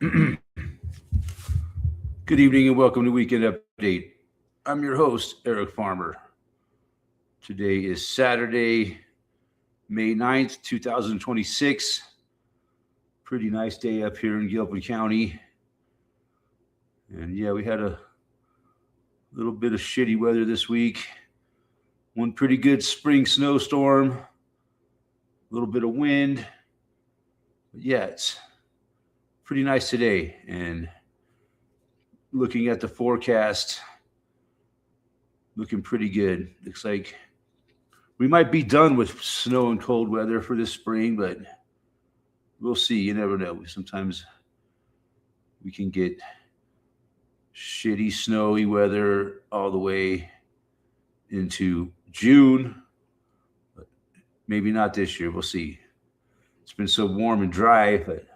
Good evening and welcome to Weekend Update. I'm your host, Eric Farmer. Today is Saturday, May 9th, 2026. Pretty nice day up here in Gilpin County. And yeah, we had a little bit of shitty weather this week. One pretty good spring snowstorm, a little bit of wind. But yeah, it's pretty nice today. And looking at the forecast, looking pretty good. Looks like we might be done with snow and cold weather for this spring, but we'll see. You never know. Sometimes we can get shitty, snowy weather all the way into June, but maybe not this year. We'll see. It's been so warm and dry, but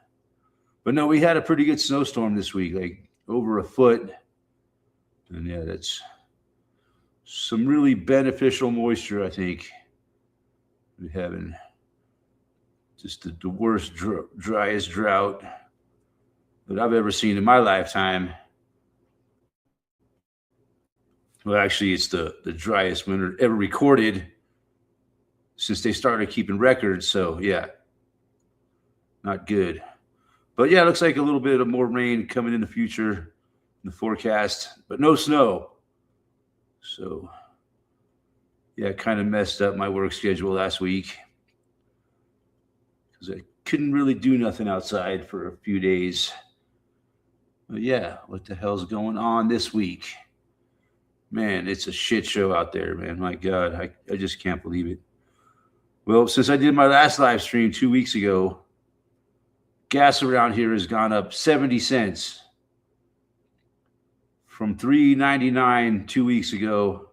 no, we had a pretty good snowstorm this week, like over a foot. And yeah, that's some really beneficial moisture, I think. We're having just the worst, driest drought that I've ever seen in my lifetime. Well, actually, it's the driest winter ever recorded since they started keeping records. So, yeah, not good. But yeah, it looks like a little bit of more rain coming in the future in the forecast, but no snow. So, yeah, kind of messed up my work schedule last week because I couldn't really do nothing outside for a few days. But yeah, what the hell's going on this week? Man, it's a shit show out there, man. My God, I just can't believe it. Well, since I did my last live stream 2 weeks ago, gas around here has gone up 70 cents from $3.99 2 weeks ago.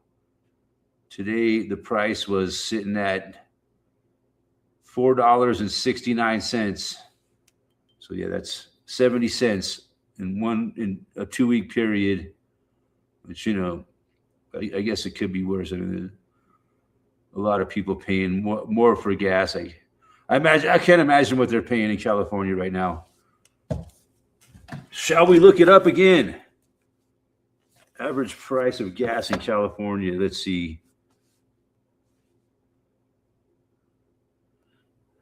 Today, the price was sitting at $4.69. So yeah, that's 70 cents in a 2 week period. Which, I guess it could be worse. I mean, a lot of people paying more for gas. I can't imagine what they're paying in California right now. Shall we look it up again? Average price of gas in California. Let's see.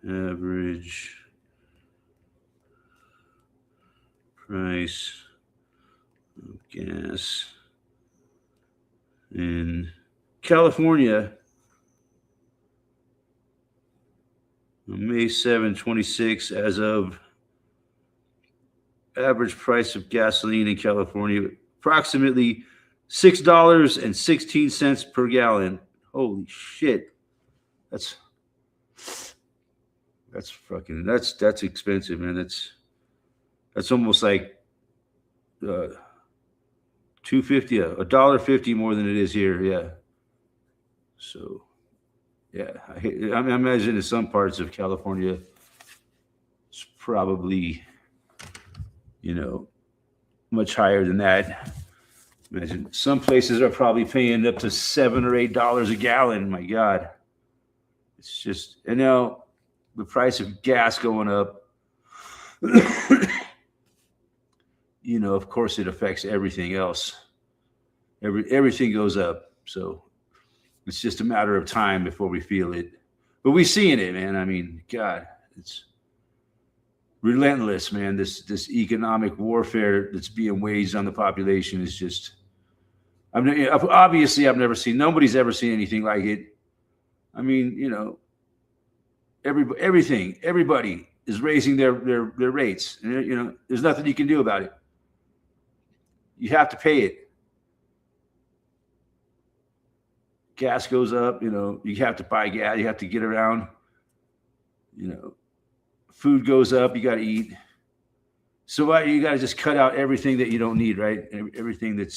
Average price of gas in California on May 7, 26, as of average price of gasoline in California, approximately $6.16 per gallon. Holy shit. That's expensive, man. That's almost like $2.50, $1.50 more than it is here. Yeah. So, yeah, I imagine in some parts of California, it's probably, much higher than that. Imagine some places are probably paying up to $7 or $8 a gallon. My God, it's just, the price of gas going up. Of course, it affects everything else. Everything goes up. So it's just a matter of time before we feel it. But we're seeing it, man. I mean, God, it's relentless, man. This economic warfare that's being waged on the population is just. Obviously, nobody's ever seen anything like it. I mean, everybody is raising their rates. And, there's nothing you can do about it. You have to pay it. Gas goes up, you have to buy gas, you have to get around, food goes up, you got to eat. So you got to just cut out everything that you don't need, right? Everything that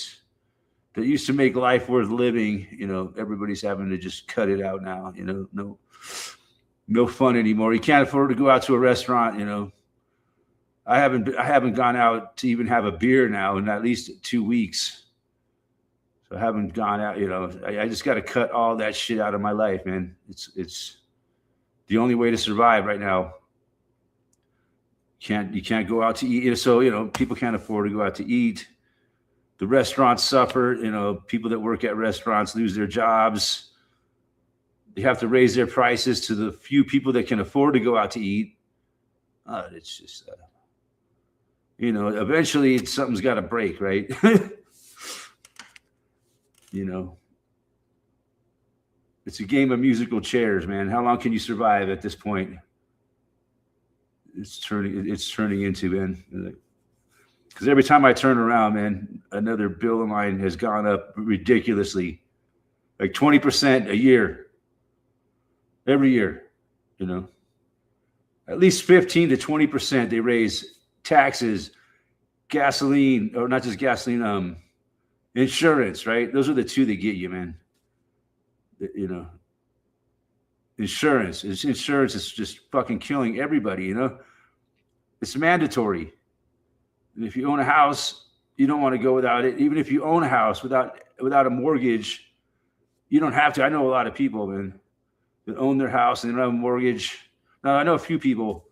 used to make life worth living, everybody's having to just cut it out now, no fun anymore. You can't afford to go out to a restaurant, I haven't gone out to even have a beer now in at least 2 weeks. So I haven't gone out, I just got to cut all that shit out of my life, man. It's the only way to survive right now. You can't go out to eat. So, people can't afford to go out to eat. The restaurants suffer. People that work at restaurants lose their jobs. They have to raise their prices to the few people that can afford to go out to eat. It's just, eventually something's got to break, right? It's a game of musical chairs, man. How long can you survive at this point? It's turning into, man. Because every time I turn around, man, another bill of mine has gone up ridiculously, like 20% a year, every year. At least 15 to 20% they raise taxes, gasoline, or not just gasoline, insurance, right? Those are the two that get you, man. Insurance is just fucking killing everybody. It's mandatory. And if you own a house, you don't want to go without it. Even if you own a house without a mortgage, you don't have to. I know a lot of people, man, that own their house and they don't have a mortgage. Now I know a few people,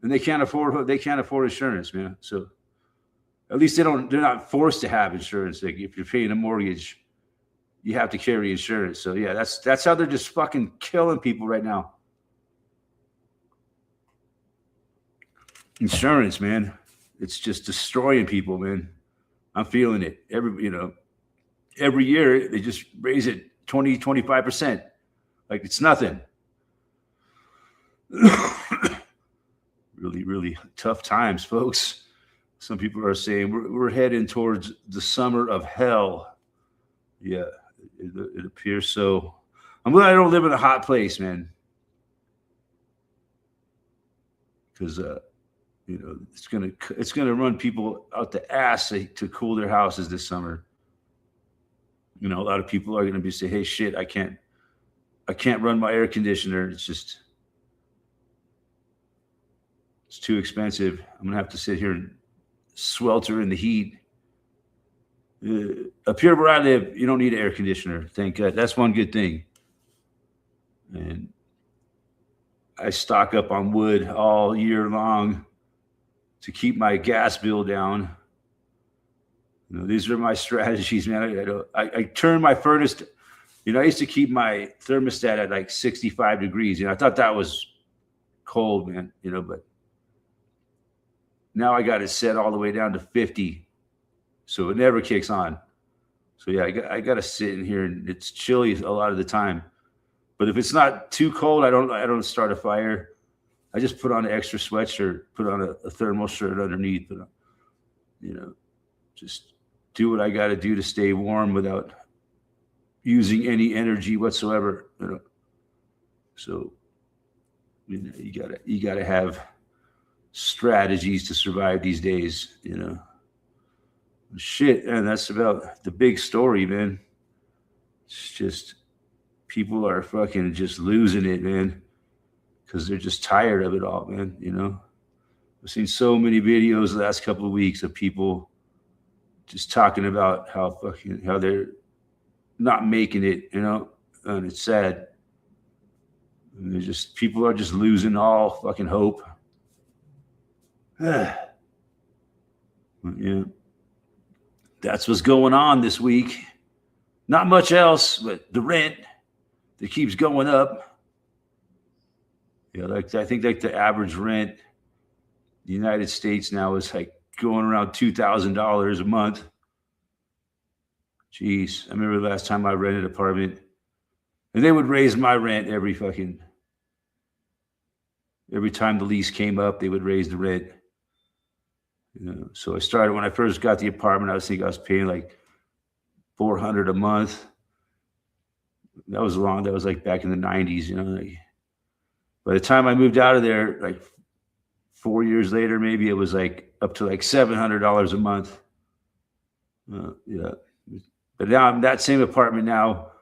and they can't afford insurance, man. So at least they're not forced to have insurance. Like if you're paying a mortgage, you have to carry insurance. So yeah, that's how they're just fucking killing people right now. Insurance, man. It's just destroying people, man. I'm feeling it. Every year they just raise it 20, 25%. Like it's nothing. Really, really tough times, folks. Some people are saying we're heading towards the summer of hell. Yeah, it appears so. I'm glad I don't live in a hot place, man. Because it's gonna run people out the ass to cool their houses this summer. A lot of people are gonna say, "Hey, shit, I can't run my air conditioner. It's too expensive. I'm gonna have to sit here and swelter in the heat." Up here where I live, you don't need an air conditioner. Thank God. That's one good thing. And I stock up on wood all year long to keep my gas bill down. These are my strategies, man. I turn my furnace. I used to keep my thermostat at like 65 degrees. I thought that was cold, man. But now I got it set all the way down to 50, so it never kicks on. So yeah, I got to sit in here, and it's chilly a lot of the time. But if it's not too cold, I don't start a fire. I just put on an extra sweatshirt, put on a thermal shirt underneath, just do what I got to do to stay warm without using any energy whatsoever. So you gotta have strategies to survive these days. Shit, and that's about the big story, man. It's just people are fucking just losing it, man, because they're just tired of it all, man. I've seen so many videos the last couple of weeks of people just talking about how they're not making it, and it's sad. And people are just losing all fucking hope. Yeah, that's what's going on this week. Not much else, but the rent that keeps going up. I think the average rent in the United States now is like going around $2,000 a month. Jeez, I remember the last time I rented an apartment, and they would raise my rent every time the lease came up, they would raise the rent. So I started, when I first got the apartment, I was paying like $400 a month. That was like back in the 90s, by the time I moved out of there, like 4 years later, maybe it was like up to like $700 a month. Yeah. But now that same apartment now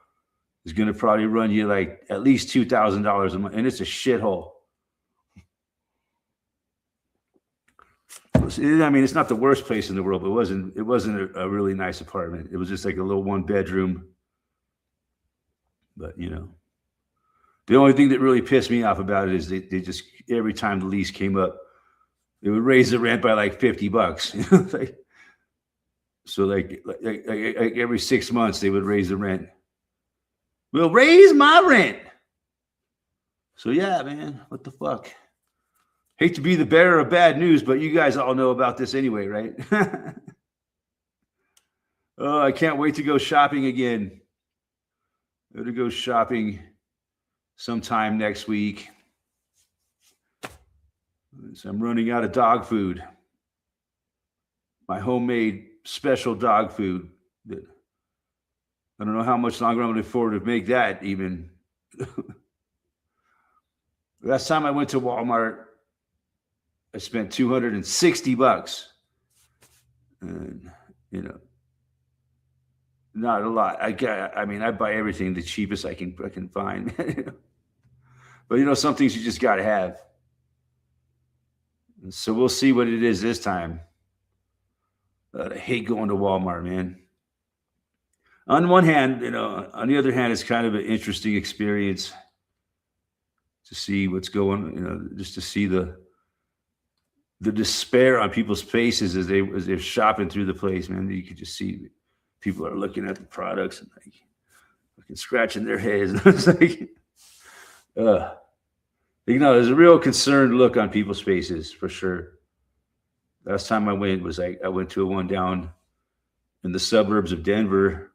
is going to probably run you like at least $2,000 a month. And it's a shithole. It's not the worst place in the world, but it wasn't a really nice apartment. It was just like a little 1-bedroom. But, the only thing that really pissed me off about it is they just, every time the lease came up, They would raise the rent by like $50. Like, so like every 6 months they would raise the rent. We'll raise my rent. So yeah, man, what the fuck? Hate to be the bearer of bad news, but you guys all know about this anyway, right? Oh, I can't wait to go shopping again. I'm going to go shopping sometime next week. So I'm running out of dog food. My homemade special dog food. That I don't know how much longer I'm going to afford to make that even. Last time I went to Walmart, I spent $260. And, you know, not a lot. I mean, I buy everything the cheapest I can find. But, you know, some things you just got to have. So we'll see what it is this time. I hate going to Walmart, man. On one hand, you know, on the other hand, it's kind of an interesting experience to see what's going, you know, just to see the despair on people's faces as they're shopping through the place, man. You could just see people are looking at the products and like fucking scratching their heads. It's like, you know, there's a real concerned look on people's faces for sure. Last time I went was I went to one down in the suburbs of Denver,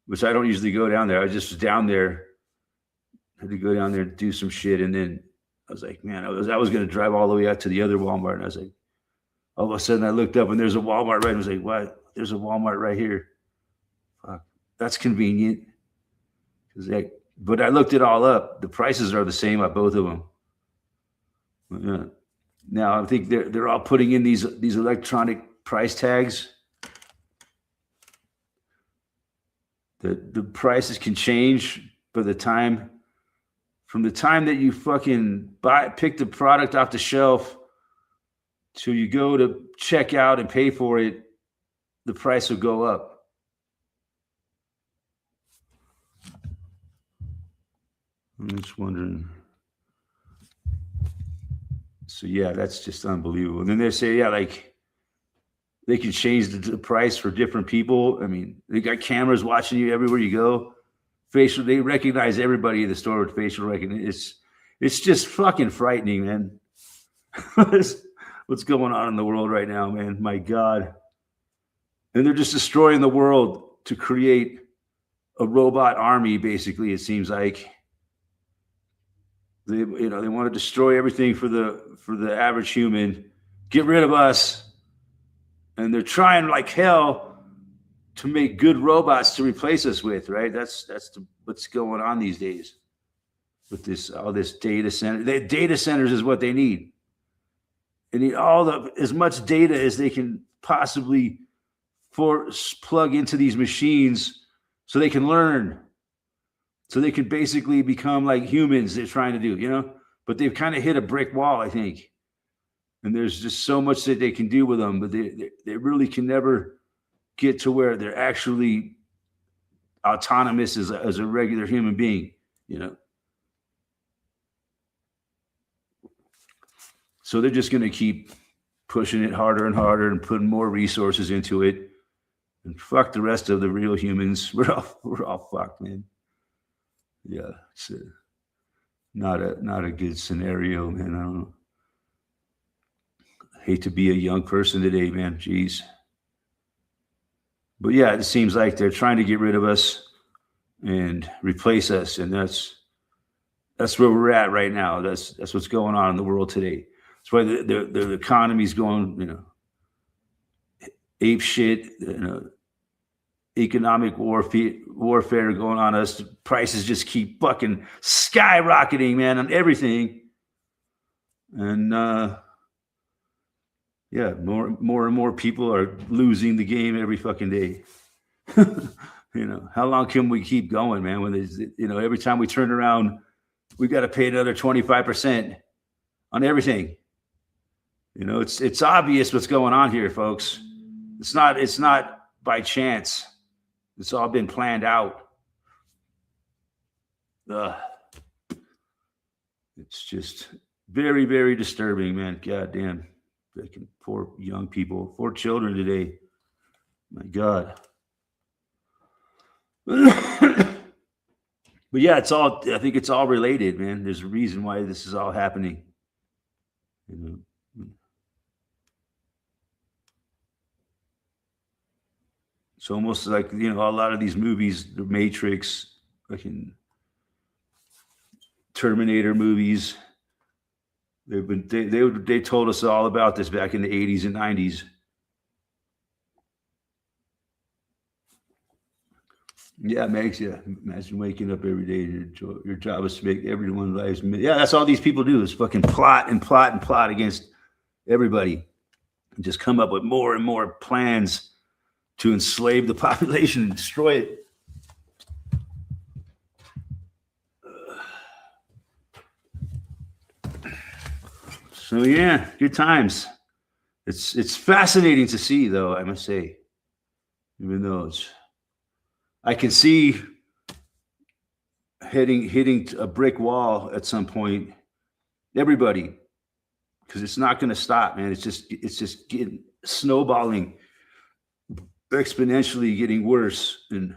which I don't usually go down there. I was just down there, had to go down there and do some shit. And then I was like, man, I was going to drive all the way out to the other Walmart. And I was like, all of a sudden I looked up and there's a Walmart right. And I was like, what? There's a Walmart right here. Fuck, that's convenient. But I looked it all up. The prices are the same at both of them. Yeah. Now I think they're all putting in these electronic price tags. The prices can change from the time that you fucking pick the product off the shelf till you go to check out and pay for it, the price will go up. I'm just wondering. So yeah, that's just unbelievable. And then they say, yeah, like they can change the price for different people. I mean, they got cameras watching you everywhere you go. They recognize everybody in the store with facial recognition. It's just fucking frightening, man. What's going on in the world right now, man? My God. And they're just destroying the world to create a robot army, basically, it seems like. They want to destroy everything for the average human, get rid of us, and they're trying like hell to make good robots to replace us with, right? That's what's going on these days with all this data center. The data centers is what they need. They need as much data as they can possibly plug into these machines so they can learn. So they could basically become like humans they're trying to do, you know? But they've kind of hit a brick wall, I think. And there's just so much that they can do with them, but they really can never get to where they're actually autonomous as a regular human being, you know? So they're just going to keep pushing it harder and harder and putting more resources into it. And fuck the rest of the real humans. We're all fucked, man. Yeah, it's not a good scenario, man. I don't know. I hate to be a young person today, man. Jeez. But yeah, it seems like they're trying to get rid of us and replace us, and that's where we're at right now. That's what's going on in the world today. That's why the economy's going, you know, ape shit. You know, economic warfare going on us. The prices just keep fucking skyrocketing, man, on everything. And yeah, more and more people are losing the game every fucking day. You know, how long can we keep going, man? When there's, you know, every time we turn around, we got to pay another 25% on everything. You know, it's obvious what's going on here, folks. It's not by chance. It's all been planned out. It's just very, very disturbing, man. God damn. Freaking poor young people, 4 children today. My God. But yeah, I think it's all related, man. There's a reason why this is all happening. You know, it's almost like, a lot of these movies, The Matrix, fucking Terminator movies. They told us all about this back in the 80s and 90s. Yeah, it makes you imagine waking up every day. Your job is to make everyone's lives. Yeah, that's all these people do is fucking plot and plot and plot against everybody, and just come up with more and more plans to enslave the population and destroy it. So yeah, good times. It's fascinating to see, though, I must say, even though I can see hitting a brick wall at some point. Everybody, because it's not going to stop, man. It's just getting snowballing, exponentially getting worse, and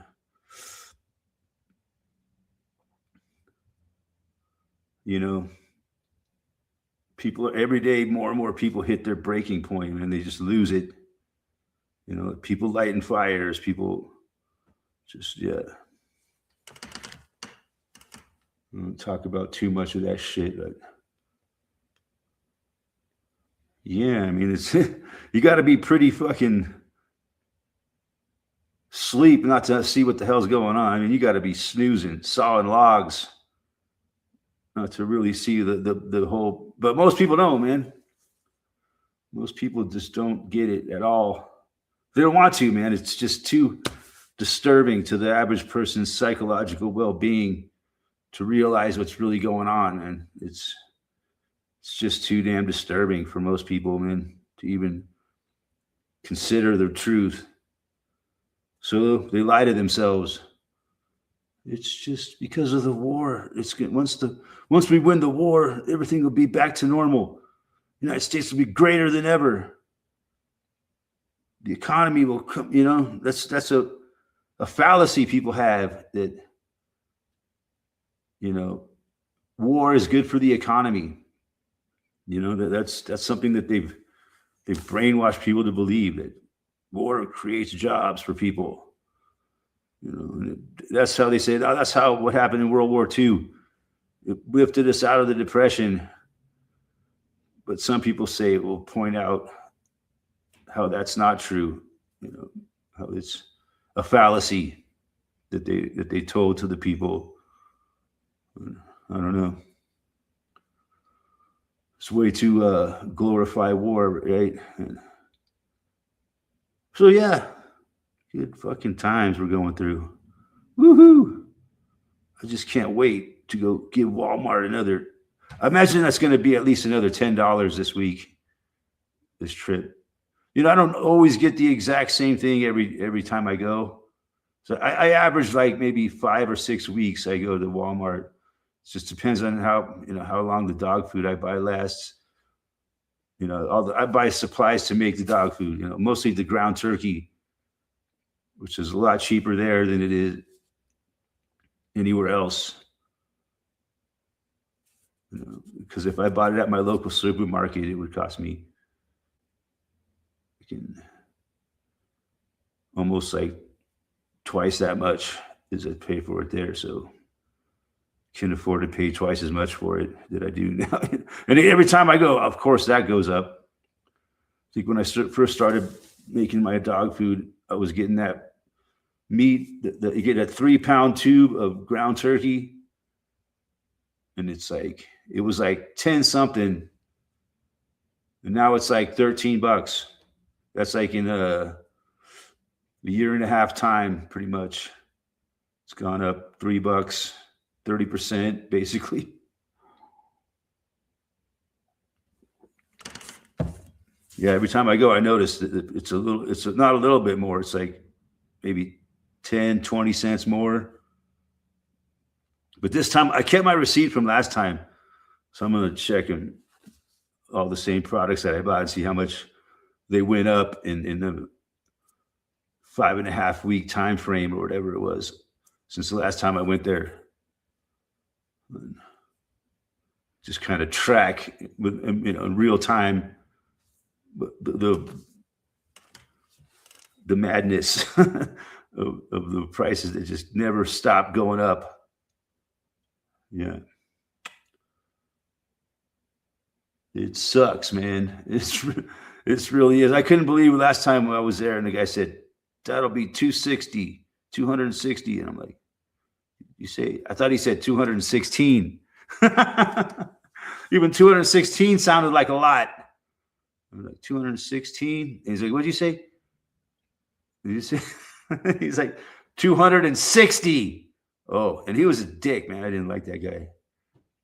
people are every day more and more people hit their breaking point and they just lose it. People lighting fires, people just I don't talk about too much of that shit, but yeah, I mean, it's you got to be pretty fucking sleep not to see what the hell's going on. I mean, you got to be snoozing, sawing logs, not to really see the whole. But most people don't, man. Most people just don't get it at all. They don't want to, man. It's just too disturbing to the average person's psychological well-being to realize what's really going on, and it's just too damn disturbing for most people, man, to even consider the truth. So they lie to themselves. It's just because of the war. Once we win the war, everything will be back to normal. The United States will be greater than ever. The economy will come. That's a fallacy people have, that war is good for the economy. That's something that they've brainwashed people to believe, that war creates jobs for people. That's how they say it. That's what happened in World War II. It lifted us out of the Depression. But some people will point out how that's not true. How it's a fallacy that they told to the people. I don't know. It's a way to glorify war, right? So yeah, good fucking times we're going through. Woohoo! I just can't wait to go give Walmart another. I imagine that's going to be at least another $10 this week. This trip. I don't always get the exact same thing every time I go. So I average like maybe 5 or 6 weeks I go to Walmart. It just depends on how long the dog food I buy lasts. I buy supplies to make the dog food. Mostly the ground turkey, which is a lot cheaper there than it is anywhere else. Because if I bought it at my local supermarket, it would cost me almost like twice that much as I pay for it there. So can afford to pay twice as much for it that I do now. And every time I go, of course, that goes up. I think when I first started making my dog food, I was getting that meat. You get a 3-pound tube of ground turkey, and it was like 10 something, and now it's like $13. That's like in a year and a half time, pretty much. It's gone up $3, 30%, basically. Yeah, every time I go, I notice that it's not a little bit more. It's like maybe 10, 20 cents more. But this time I kept my receipt from last time. So I'm going to check and all the same products that I bought and see how much they went up in the 5.5 week time frame or whatever it was since the last time I went there. Just kind of track with, in real time the madness of the prices that just never stop going up. Yeah. It sucks, man. It really is. I couldn't believe it last time I was there and the guy said, that'll be 260, 260. And I'm like, you say, I thought he said 216. Even 216 sounded like a lot. I'm like, 216? And he's like, what'd you say? Did you say? He's like, 260. Oh, and he was a dick, man. I didn't like that guy.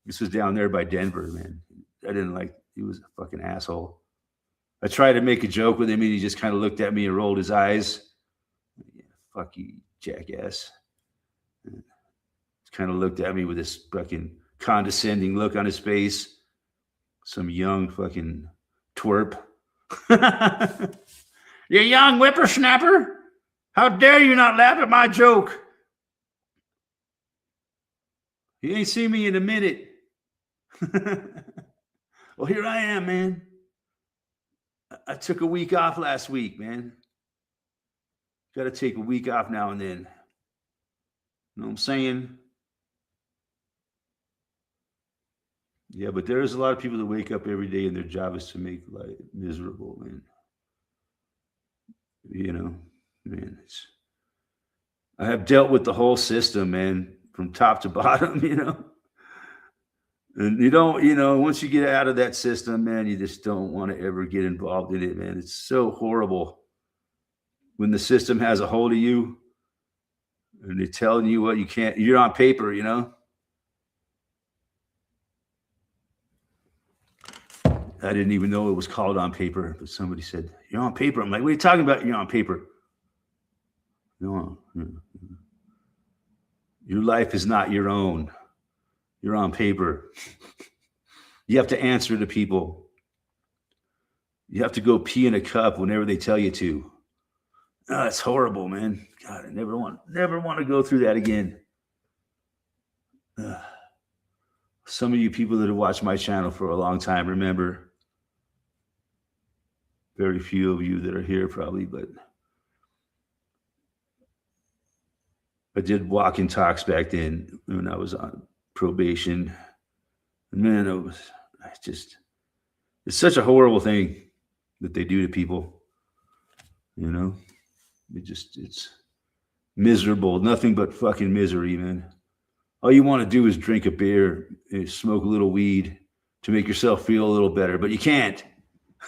This was down there by Denver, man. I didn't like, he was a fucking asshole. I tried to make a joke with him and he just kind of looked at me and rolled his eyes. Yeah, fuck you, jackass. Kind of looked at me with this fucking condescending look on his face. Some young fucking twerp. You young whippersnapper. How dare you not laugh at my joke? You ain't seen me in a minute. Well, here I am, man. I took a week off last week, man. Got to take a week off now and then. You know what I'm saying? Yeah, but there's a lot of people that wake up every day and their job is to make life miserable, man. You know, man, I have dealt with the whole system, man, from top to bottom, you know. And you don't, once you get out of that system, man, you just don't want to ever get involved in it, man. It's so horrible when the system has a hold of you and they're telling you what you can't, you're on paper, you know. I didn't even know it was called on paper, but somebody said, you're on paper. I'm like, what are you talking about? You're on paper. No, your life is not your own. You're on paper. You have to answer to people. You have to go pee in a cup whenever they tell you to. Oh, it's horrible, man. God, I never want to go through that again. Some of you people that have watched my channel for a long time remember. Very few of you that are here probably, but I did walk and talks back then when I was on probation. And man, it's such a horrible thing that they do to people. You know, it's miserable, nothing but fucking misery, man. All you want to do is drink a beer and smoke a little weed to make yourself feel a little better, but you can't.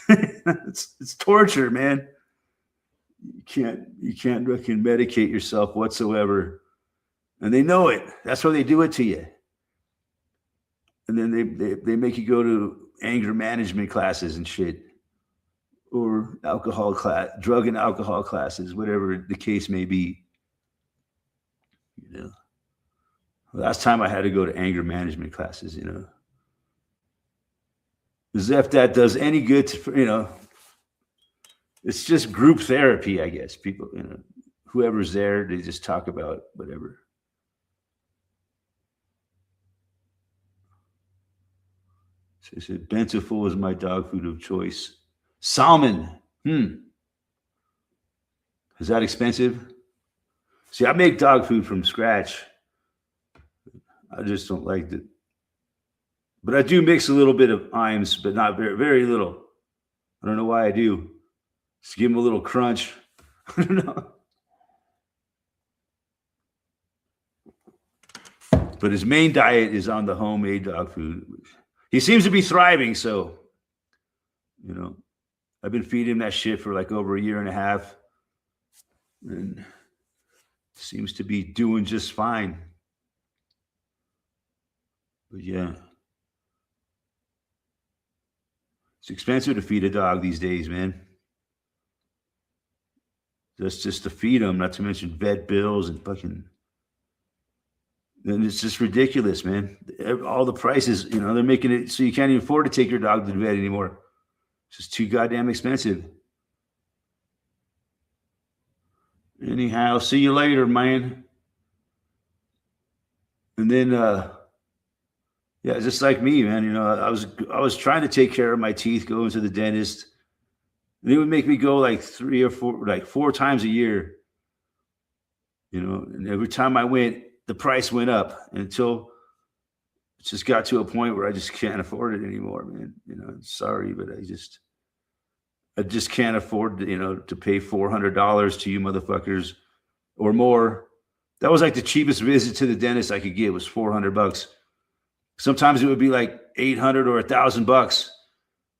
It's torture, man. You can't fucking medicate yourself whatsoever. And they know it. That's why they do it to you. And then they make you go to anger management classes and shit. Or drug and alcohol classes, whatever the case may be. You know. Last time I had to go to anger management classes, you know. As if that does any good to, you know, it's just group therapy, I guess. People, you know, whoever's there, they just talk about whatever. So I said, Bentiful is my dog food of choice. Salmon. Is that expensive? See, I make dog food from scratch. I just don't like it. But I do mix a little bit of Iams, but not very, very little. I don't know why I do. Just give them a little crunch. I don't know. But his main diet is on the homemade dog food. He seems to be thriving, so, you know, I've been feeding him that shit for like over a year and a half. And seems to be doing just fine. But yeah. It's expensive to feed a dog these days, man. That's just to feed them, not to mention vet bills and fucking And it's just ridiculous, man. All the prices, they're making it so you can't even afford to take your dog to the vet anymore. It's just too goddamn expensive. Anyhow, see you later, man. And then, yeah, just like me, man. I was trying to take care of my teeth, going to the dentist. And it would make me go like 4 times a year. And every time I went, the price went up until it just got to a point where I just can't afford it anymore, man. Sorry, but I just can't afford to pay $400 to you motherfuckers or more. That was like the cheapest visit to the dentist I could get was $400. Sometimes it would be like $800 or $1,000.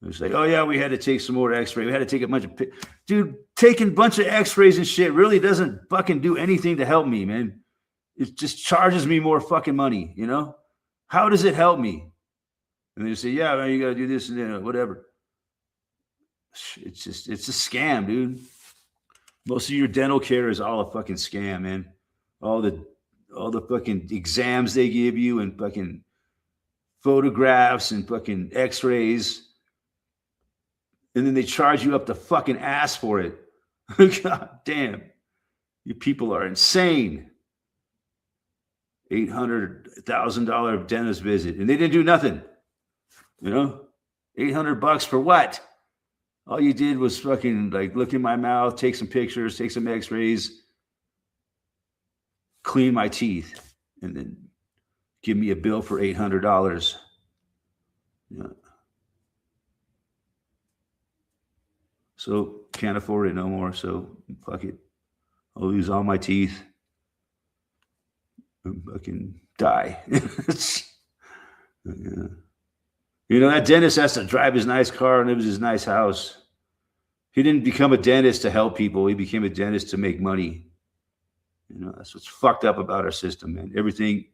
It was like, oh yeah, we had to take some more x-ray. We had to take a bunch of, dude, taking a bunch of x-rays and shit really doesn't fucking do anything to help me, man. It just charges me more fucking money, How does it help me? And they say, yeah, man, you got to do this and whatever. It's a scam, dude. Most of your dental care is all a fucking scam, man. All the fucking exams they give you and fucking photographs and fucking x-rays. And then they charge you up the fucking ass for it. God damn. You people are insane. $800,000 dentist visit. And they didn't do nothing. $800 for what? All you did was fucking like look in my mouth, take some pictures, take some x-rays, clean my teeth, and then give me a bill for $800. Yeah. So can't afford it no more. So fuck it. I'll lose all my teeth. I fucking die. Yeah. That dentist has to drive his nice car and live in his nice house. He didn't become a dentist to help people. He became a dentist to make money. That's what's fucked up about our system, man. Everything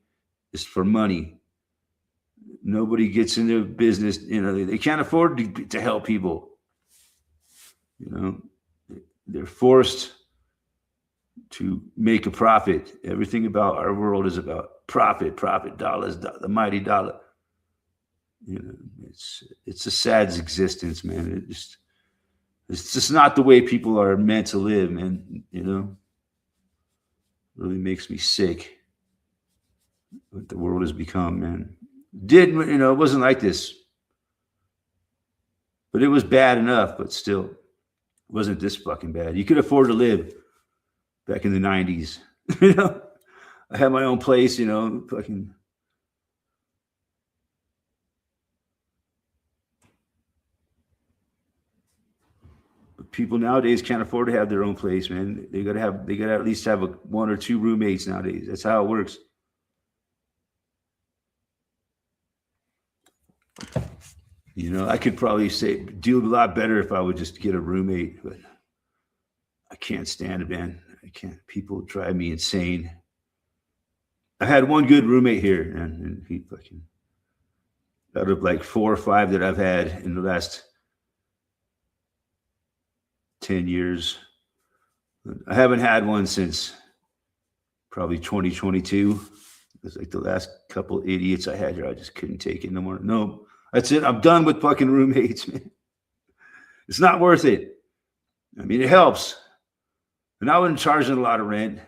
is for money. Nobody gets into business. They can't afford to help people. They're forced to make a profit. Everything about our world is about profit, dollars, the mighty dollar. It's a sad existence, man. It's just not the way people are meant to live, man. Really makes me sick what the world has become, man. It wasn't like this, but it was bad enough, but still it wasn't this fucking bad. You could afford to live back in the 90s. I had my own place, fucking. People nowadays can't afford to have their own place, man. They gotta at least have 1 or 2 roommates nowadays. That's how it works. I could probably do a lot better if I would just get a roommate, but I can't stand it, man. I can't. People drive me insane. I had one good roommate here, and he fucking, out of like 4 or 5 that I've had in the last 10 years. I haven't had one since probably 2022. It's like the last couple idiots I had here. I just couldn't take it no more. No, that's it. I'm done with fucking roommates, man. It's not worth it. I mean, it helps. And I wasn't charging a lot of rent,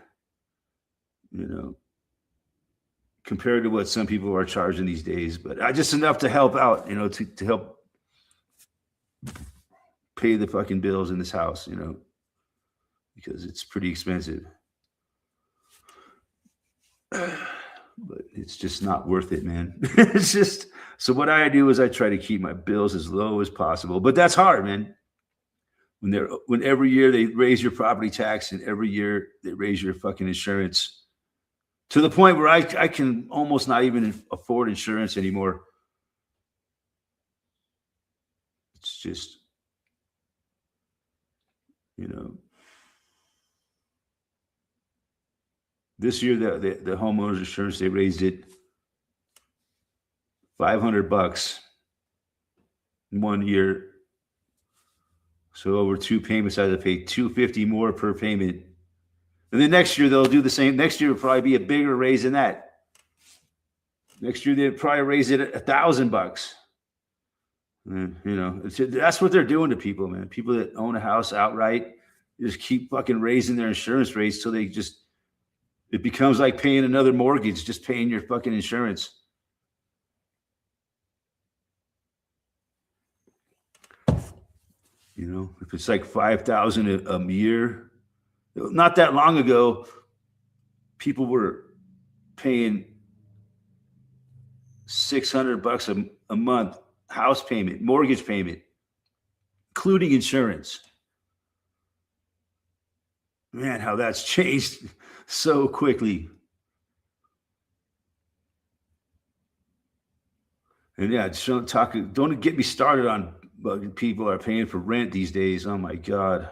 compared to what some people are charging these days. But I just enough to help out, to help pay the fucking bills in this house, because it's pretty expensive. But it's just not worth it, man. It's just, so what I do is I try to keep my bills as low as possible, but that's hard, man. When every year they raise your property tax and every year they raise your fucking insurance to the point where I can almost not even afford insurance anymore. It's just, this year the homeowners insurance, they raised it $500 in 1 year. So over 2 payments, I had to pay $250 more per payment. And then next year they'll do the same. Next year will probably be a bigger raise than that. Next year they'd probably raise it $1,000. And, that's what they're doing to people, man. People that own a house outright just keep fucking raising their insurance rates so it becomes like paying another mortgage, just paying your fucking insurance. If it's like $5,000 a year, not that long ago, people were paying $600 a month house payment, mortgage payment, including insurance. Man, how that's changed so quickly. And yeah, just don't get me started on people are paying for rent these days. Oh my God.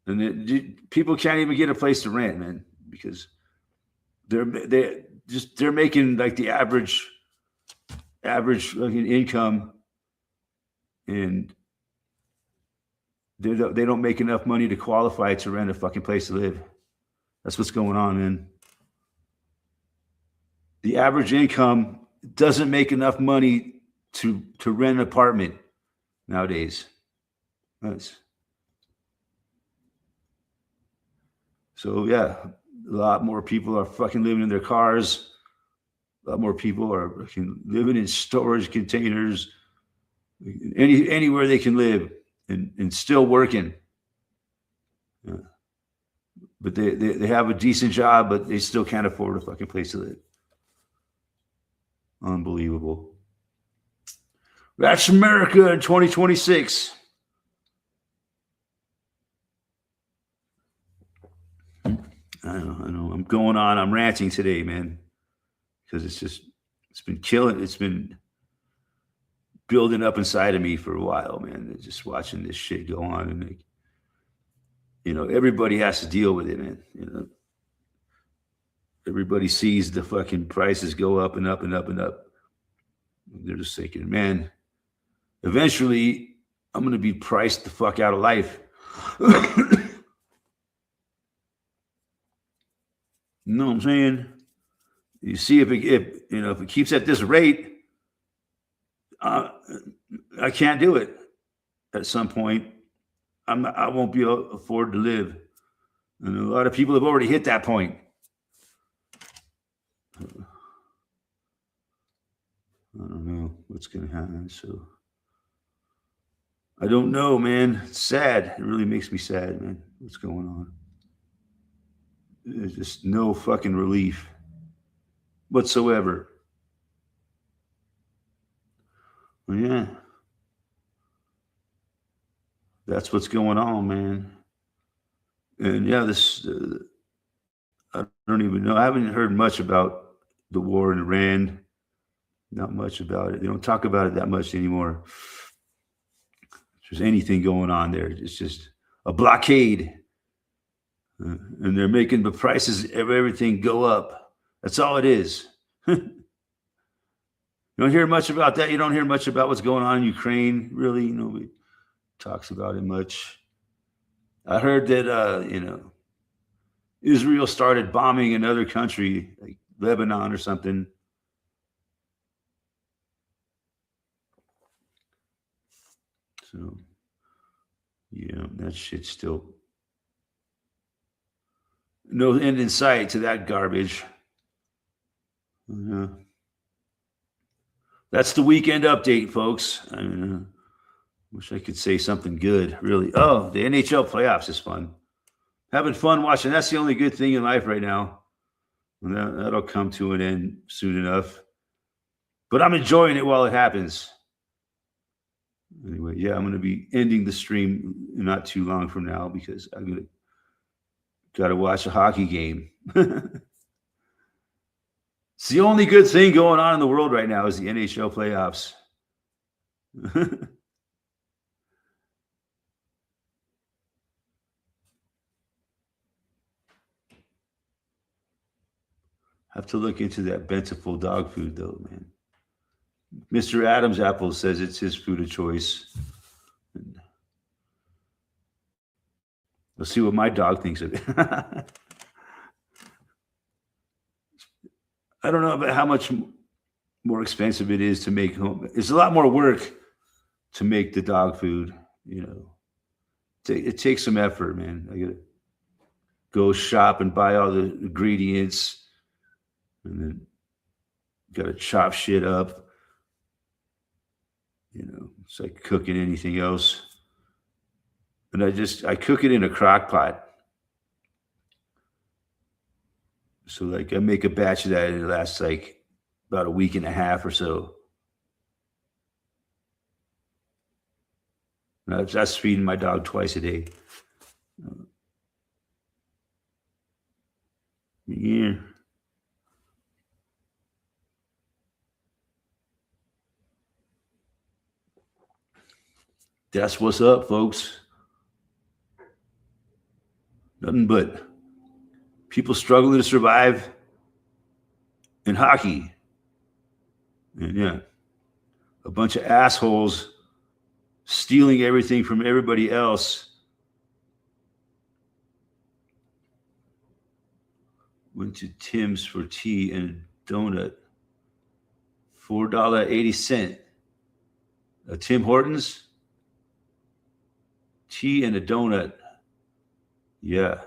And people can't even get a place to rent, man, because they're making like the average income, and they don't make enough money to qualify to rent a fucking place to live. That's what's going on, man. The average income doesn't make enough money to rent an apartment nowadays. So yeah, a lot more people are fucking living in their cars. A lot more people are living in storage containers, anywhere they can live, and still working. Yeah. But they have a decent job, but they still can't afford a fucking place to live. Unbelievable. That's America in 2026. I know. I'm going on. I'm ranting today, man, because it's been building up inside of me for a while, man. Just watching this shit go on, and everybody has to deal with it, man. Everybody sees the fucking prices go up and up and up and up. They're just thinking, man, eventually I'm going to be priced the fuck out of life. You know what I'm saying? You see, if it keeps at this rate, I can't do it. At some point, I won't be able to afford to live, and a lot of people have already hit that point. I don't know what's going to happen. So I don't know, man. It's sad. It really makes me sad, man. What's going on? There's just no fucking relief whatsoever. Well, yeah. That's what's going on, man. And yeah, I don't even know. I haven't heard much about the war in Iran. Not much about it. They don't talk about it that much anymore. If there's anything going on there, it's just a blockade. And they're making the prices of everything go up. That's all it is. You don't hear much about that. You don't hear much about what's going on in Ukraine. Really, nobody talks about it much. I heard that, Israel started bombing another country, like Lebanon or something. So, yeah, that shit's still no end in sight to that garbage. Yeah. That's the weekend update, folks. I wish I could say something good, really. Oh, the NHL playoffs is fun. Having fun watching. That's the only good thing in life right now. And that'll come to an end soon enough. But I'm enjoying it while it happens. Anyway, yeah, I'm going to be ending the stream not too long from now because I'm got to watch a hockey game. It's the only good thing going on in the world right now is the NHL playoffs. Have to look into that Bentiful dog food, though, man. Mr. Adam's Apple says it's his food of choice. Let's see what my dog thinks of it. I don't know about how much more expensive it is to make home. It's a lot more work to make the dog food. You know, it takes some effort, man. I gotta go shop and buy all the ingredients, and then gotta chop shit up. You know, it's like cooking anything else. And I cook it in a crock pot. So like I make a batch of that and it lasts like about a week and a half or so. That's feeding my dog twice a day. Yeah. That's what's up, folks. Nothing but people struggling to survive in hockey. And yeah, a bunch of assholes stealing everything from everybody else. Went to Tim's for tea and a donut. $4.80. Tim Hortons. Tea and a donut. Yeah.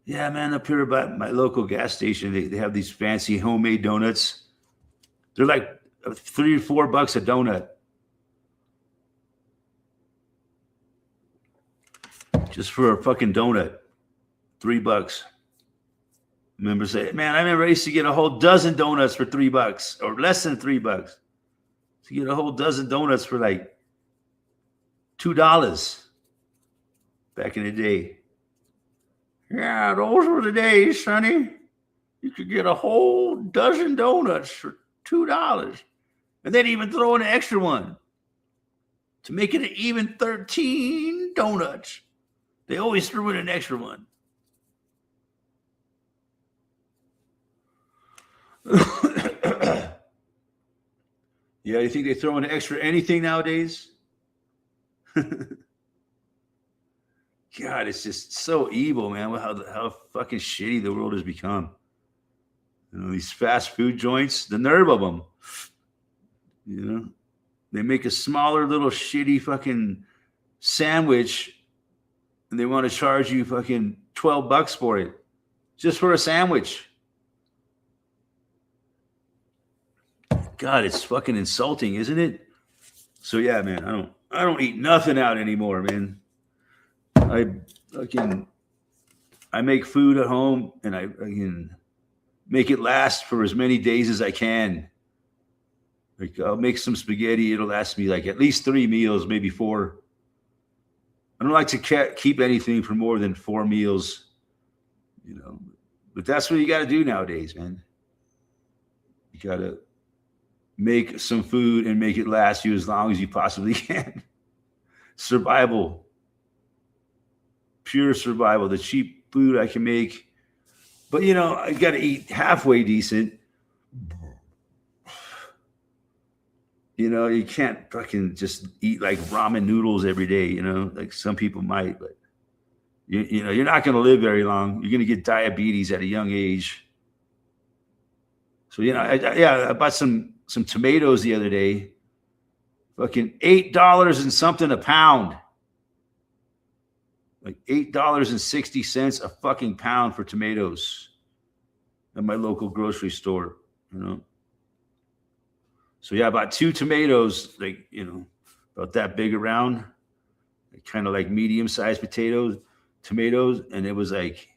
Yeah, man, up here by my local gas station, they have these fancy homemade donuts. They're like $3 or $4 a donut. Just for a fucking donut. $3. Remember say, man, I remember I used to get a whole dozen donuts for $3 or less than $3. To get a whole dozen donuts for like $2 back in the day. Yeah, those were the days, Sonny. You could get a whole dozen donuts for $2. And then even throw in an extra one to make it an even 13 donuts. They always threw in an extra one. Yeah, you think they throw in extra anything nowadays? God, it's just so evil, man. How fucking shitty the world has become. You know, these fast food joints, the nerve of them. You know, they make a smaller little shitty fucking sandwich and they want to charge you fucking $12 for it just for a sandwich. God, it's fucking insulting, isn't it? So yeah, man, I don't eat nothing out anymore, man. I make food at home and I can make it last for as many days as I can. Like I'll make some spaghetti. It'll last me like at least 3 meals, maybe 4. I don't like to keep anything for more than 4 meals, you know, but that's what you got to do nowadays, man. You got to make some food and make it last you as long as you possibly can. Survival. Pure survival. The cheap food I can make. But, you know, I got to eat halfway decent. You know, you can't fucking just eat like ramen noodles every day, you know, like some people might, but you know, you're not going to live very long. You're going to get diabetes at a young age. So, you know, I bought some tomatoes the other day, fucking $8 and something a pound, like $8.60 a fucking pound for tomatoes at my local grocery store, you know? So yeah, I bought 2 tomatoes, like, you know, about that big around, kind of like medium-sized tomatoes. And it was like,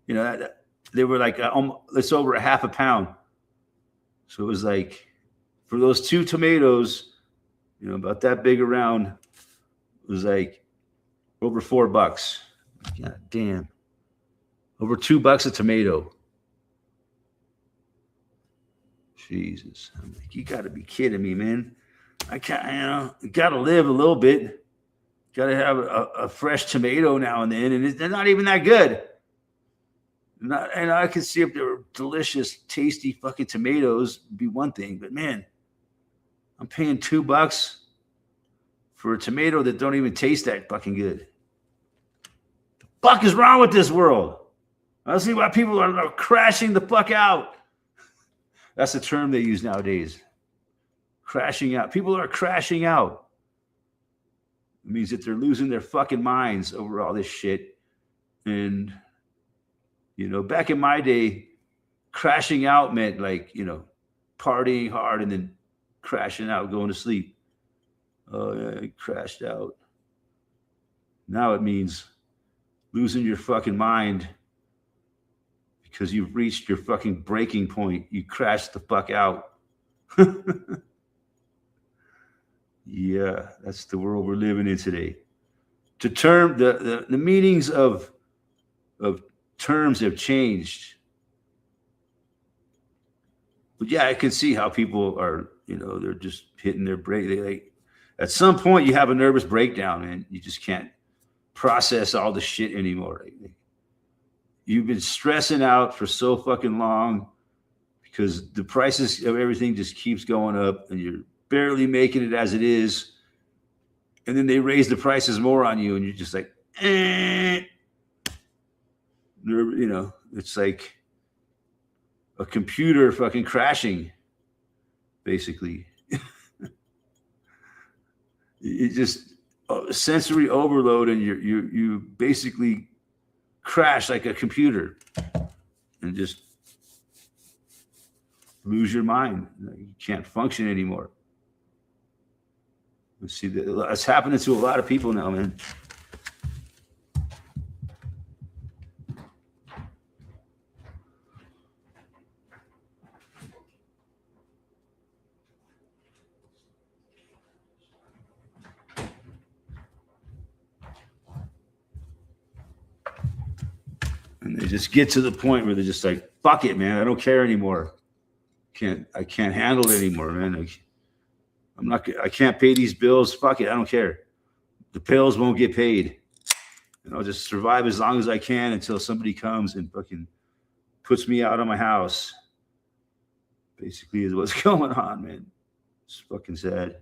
you know, they were like it's over a half a pound. So it was like, for those 2 tomatoes, you know, about that big around, it was like over $4. God damn. Over $2 a tomato. Jesus. I'm like, you got to be kidding me, man. I can't, you know, got to live a little bit. Got to have a fresh tomato now and then. And they're not even that good. And I could see if they were delicious, tasty fucking tomatoes, be one thing. But man, I'm paying $2 for a tomato that don't even taste that fucking good. The fuck is wrong with this world? I don't see why people are crashing the fuck out. That's the term they use nowadays. Crashing out. People are crashing out. It means that they're losing their fucking minds over all this shit. And, back in my day, crashing out meant like, partying hard and then crashing out, going to sleep. Oh, yeah, I crashed out. Now it means losing your fucking mind because you've reached your fucking breaking point. You crashed the fuck out. Yeah, that's the world we're living in today. To term the meanings of terms have changed. But yeah, I can see how people are, they're just hitting their break. At some point you have a nervous breakdown, and you just can't process all the shit anymore. You've been stressing out for so fucking long because the prices of everything just keeps going up, and you're barely making it as it is. And then they raise the prices more on you, and you're just like, it's like a computer fucking crashing, basically. It just sensory overload, and you basically crash like a computer and just lose your mind. You can't function anymore. Let's see, that's happening to a lot of people now, man. And they just get to the point where they're just like, fuck it, man. I don't care anymore. I can't handle it anymore, man. I can't pay these bills. Fuck it. I don't care. The pills won't get paid. And I'll just survive as long as I can until somebody comes and fucking puts me out of my house. Basically is what's going on, man. It's fucking sad.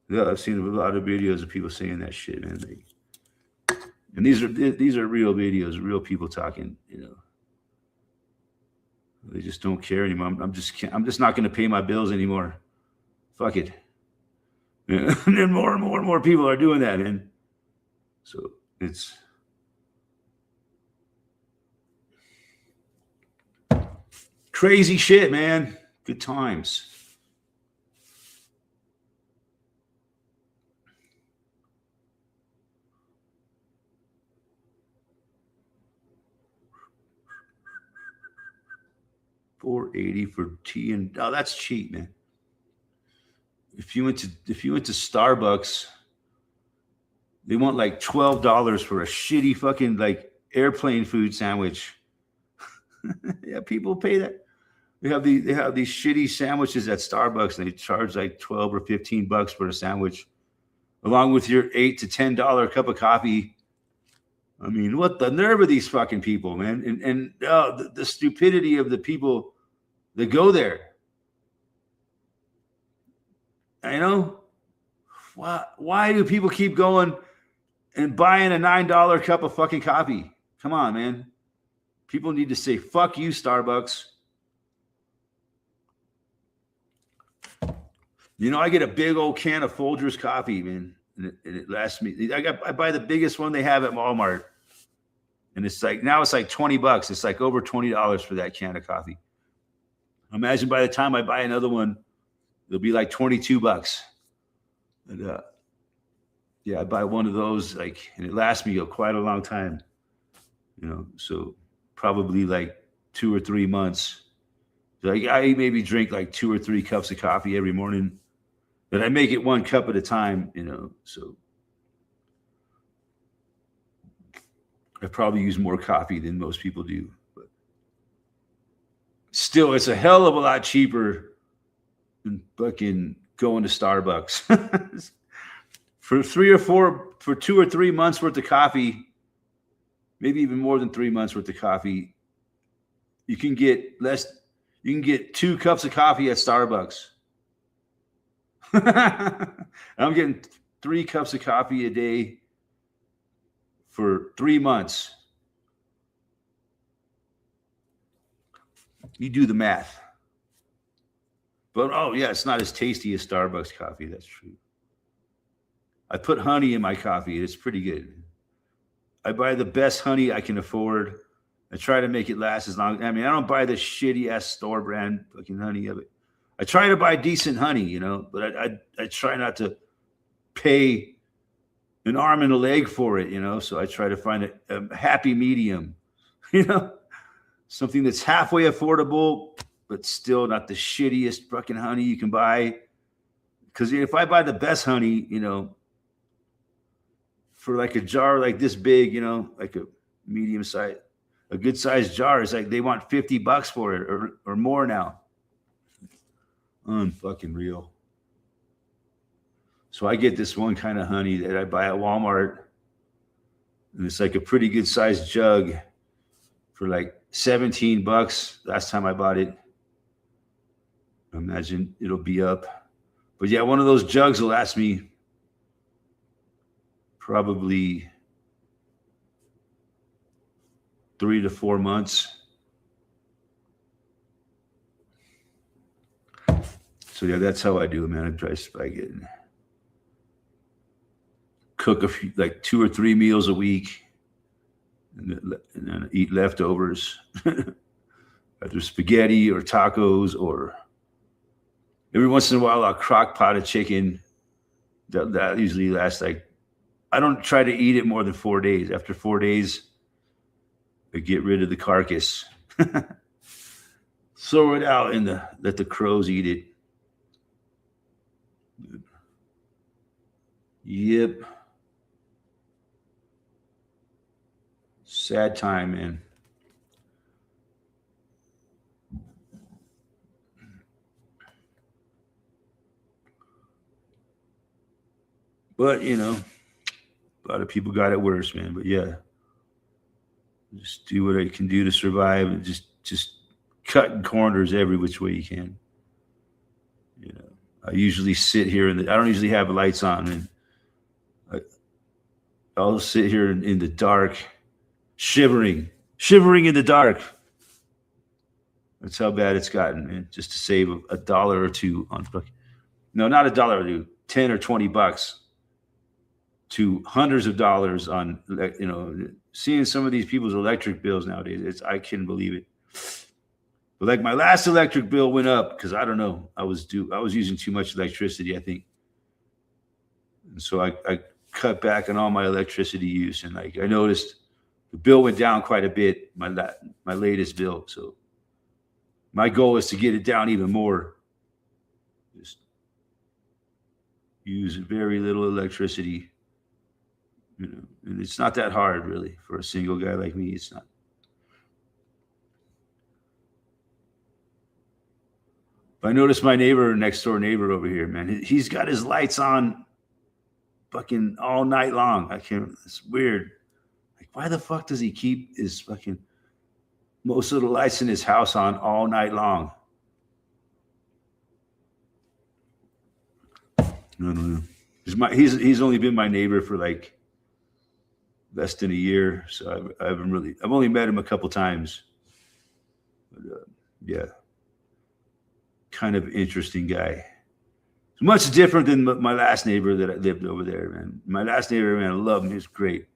Yeah, I've seen a lot of videos of people saying that shit, man. And these are real videos, real people talking, They just don't care anymore. I'm just not going to pay my bills anymore. Fuck it. Yeah. And then more and more and more people are doing that, and so it's crazy shit, man. Good times. $4.80 for tea, and that's cheap, man. If you went to Starbucks, they want like $12 for a shitty fucking like airplane food sandwich. Yeah, people pay that. They have these shitty sandwiches at Starbucks, and they charge like $12 or $15 for a sandwich, along with your $8 to $10 cup of coffee. I mean, what the nerve of these fucking people, man, and the stupidity of the people that go there. Why do people keep going and buying a $9 cup of fucking coffee? Come on, man. People need to say, fuck you, Starbucks. I get a big old can of Folgers coffee, man. And it lasts me. I buy the biggest one they have at Walmart. And it's like, now it's like $20. It's like over $20 for that can of coffee. Imagine by the time I buy another one, it'll be like $22. And I buy one of those, and it lasts me quite a long time. So probably like 2 or 3 months. Like I maybe drink like 2 or 3 cups of coffee every morning, but I make it 1 cup at a time. So I probably use more coffee than most people do. But still, it's a hell of a lot cheaper than fucking going to Starbucks. For 2 or 3 months worth of coffee, maybe even more than 3 months worth of coffee, you can get 2 cups of coffee at Starbucks. I'm getting 3 cups of coffee a day for 3 months. You do the math. But oh yeah, it's not as tasty as Starbucks coffee. That's true. I put honey in my coffee. It's pretty good. I buy the best honey I can afford. I try to make it last as long. I mean, I don't buy the shitty ass store brand fucking honey of it. I try to buy decent honey, you know, but I try not to pay an arm and a leg for it, you know. So I try to find a happy medium, you know, something that's halfway affordable, but still not the shittiest fucking honey you can buy. Because if I buy the best honey, you know, for like a jar like this big, you know, like a medium size, a good sized jar, is like they want $50 for it or more now. Unfucking real. So I get this one kind of honey that I buy at Walmart, and it's like a pretty good sized jug for like $17 last time I bought it. I imagine it'll be up. But yeah, one of those jugs will last me probably 3 to 4 months. So yeah, that's how I do it, man. I try to spike it. Cook a few, like 2 or 3 meals a week, and then eat leftovers, either spaghetti or tacos, or every once in a while a crock pot of chicken. That usually lasts like, I don't try to eat it more than 4 days. After 4 days, I get rid of the carcass. Throw it out and let the crows eat it. Yep. Sad time, man. But, you know, a lot of people got it worse, man. But yeah, just do what I can do to survive, and just cutting corners every which way you can. You know, I usually sit here I don't usually have lights on, and I'll sit here in the dark, shivering in the dark. That's how bad it's gotten, man. Just to save a dollar or two on, no, not a dollar or two, 10 or $20 to hundreds of dollars on, you know, seeing some of these people's electric bills nowadays. I couldn't believe it. But like my last electric bill went up because I don't know, I was using too much electricity, I think. And so I cut back on all my electricity use, and like I noticed the bill went down quite a bit, my latest bill. So my goal is to get it down even more. Just use very little electricity. You know, and it's not that hard really for a single guy like me. It's not. But I noticed my next door neighbor over here, man. He's got his lights on fucking all night long. It's weird. Like, why the fuck does he keep his fucking most of the lights in his house on all night long? I don't know. He's only been my neighbor for like less than a year, so I've only met him a couple times. But yeah, kind of interesting guy. It's much different than my last neighbor that I lived over there, man. My last neighbor, man, I love him. He's great.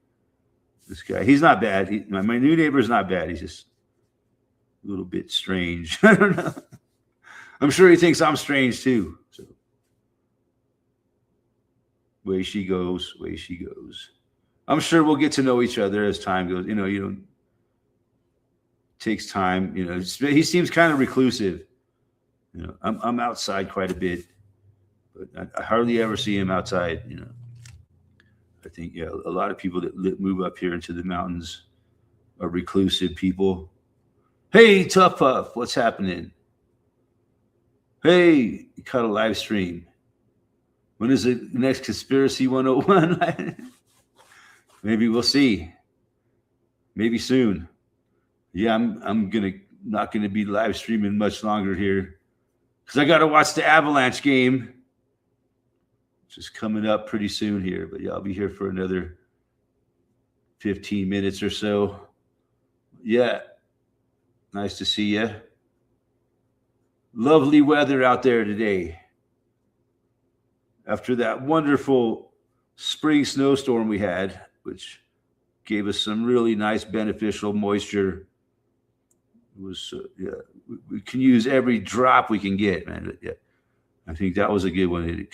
This guy, he's not bad. My new neighbor is not bad. He's just a little bit strange. I don't know. I'm sure he thinks I'm strange too. So, way she goes. I'm sure we'll get to know each other as time goes. You know, takes time. You know, he seems kind of reclusive. You know, I'm outside quite a bit, but I hardly ever see him outside. You know, I think a lot of people that move up here into the mountains are reclusive people. Hey, Tough Puff, what's happening? Hey, you caught a live stream. When is the next Conspiracy 101? Maybe we'll see. Maybe soon. Yeah, I'm not gonna be live streaming much longer here because I gotta watch the Avalanche game, which is coming up pretty soon here. But yeah, I'll be here for another 15 minutes or so. Yeah, nice to see you. Lovely weather out there today. After that wonderful spring snowstorm we had, which gave us some really nice beneficial moisture. It was we can use every drop we can get, man. But yeah, I think that was a good one.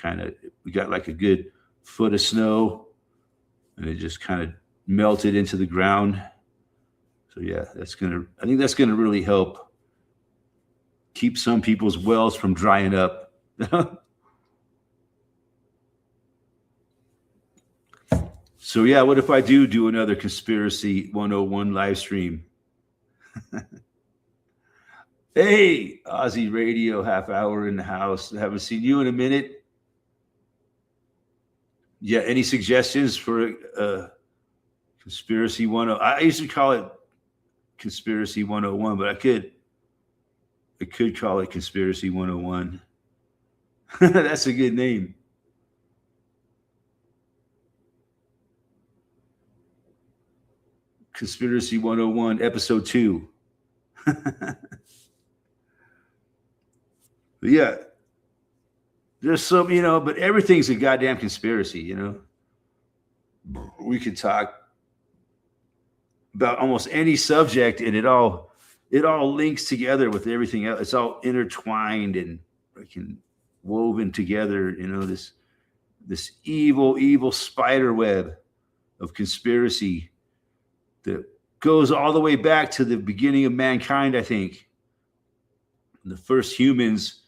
We got like a good foot of snow, and it just kind of melted into the ground. So yeah, I think that's gonna really help keep some people's wells from drying up. So yeah, what if I do another Conspiracy 101 live stream? Hey, Aussie Radio half hour in the house. Haven't seen you in a minute. Yeah, any suggestions for Conspiracy 10? I used to call it Conspiracy 101, but I could call it Conspiracy 101. That's a good name. Conspiracy 101, episode 2. Yeah, there's some, but everything's a goddamn conspiracy. We could talk about almost any subject, and it all links together with everything else. It's all intertwined and freaking woven together. This evil spider web of conspiracy that goes all the way back to the beginning of mankind. I think the first humans,